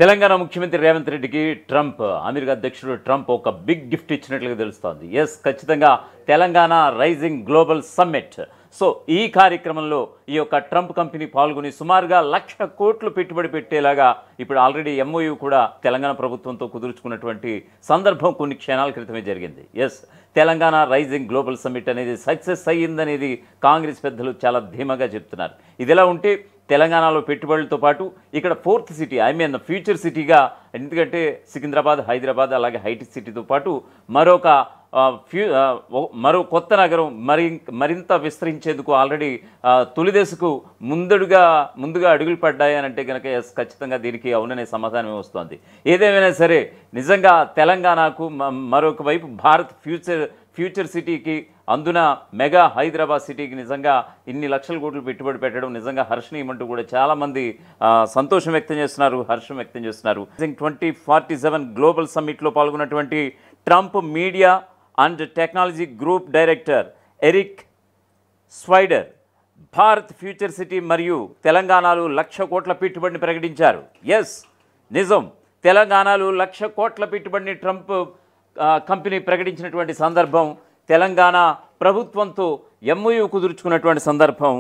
తెలంగాణ ముఖ్యమంత్రి రేవంత్ రెడ్డికి అమెరికా అధ్యక్షుడు ట్రంప్ ఒక బిగ్ గిఫ్ట్ ఇచ్చినట్లుగా తెలుస్తోంది. ఎస్, ఖచ్చితంగా Telangana rising global summit. So ఈ కార్యక్రమంలో ఈ యొక్క ట్రంప్ కంపెనీ పాల్గొని సుమారుగా 1,00,000 కోట్లు పెట్టుబడి పెట్టేలాగా ఇప్పుడు ఆల్రెడీ ఎంఓయూ కూడా తెలంగాణ ప్రభుత్వంతో కుదుర్చుకున్నటువంటి సందర్భం కొన్ని క్షణాల క్రితమే జరిగింది. Yes, Telangana rising global summit అనేది సక్సెస్ అయ్యిందనేది కాంగ్రెస్ పెద్దలు చాలా ధీమాగా చెప్తున్నారు. ఇదిలా ఉంటే తెలంగాణలో పెట్టుబడులతో పాటు ఇక్కడ ఫోర్త్ సిటీ, ఫ్యూచర్ సిటీగా, ఎందుకంటే సికింద్రాబాద్, హైదరాబాద్ అలాగే హైటెక్ సిటీతో పాటు మరో కొత్త నగరం మరింత విస్తరించేందుకు ఆల్రెడీ తొలిదశకు ముందుగా అడుగులు పడ్డాయని అంటే కనుక ఎస్, ఖచ్చితంగా దీనికి అవుననే సమాధానమే వస్తుంది. ఏదేమైనా సరే నిజంగా తెలంగాణకు మరొక వైపు భారత్ ఫ్యూచర్ సిటీకి, అందున మెగా హైదరాబాద్ సిటీకి నిజంగా ఇన్ని లక్షల కోట్లు పెట్టుబడి పెట్టడం నిజంగా హర్షణీయమంటూ కూడా చాలామంది సంతోషం వ్యక్తం చేస్తున్నారు, హర్షం వ్యక్తం చేస్తున్నారు. 2047 గ్లోబల్ సమ్మిట్లో పాల్గొన్నటువంటి Trump media and technology group director Eric Swider Bharat future city మరియు తెలంగాణలో 1,00,000 కోట్ల పెట్టుబడిని ప్రకటించారు. ఎస్, నిజం, తెలంగాణలో 1,00,000 కోట్ల పెట్టుబడిని ట్రంప్ కంపెనీ ప్రకటించినటువంటి సందర్భం, తెలంగాణ ప్రభుత్వంతో ఎంఓయూ కుదుర్చుకున్నటువంటి సందర్భం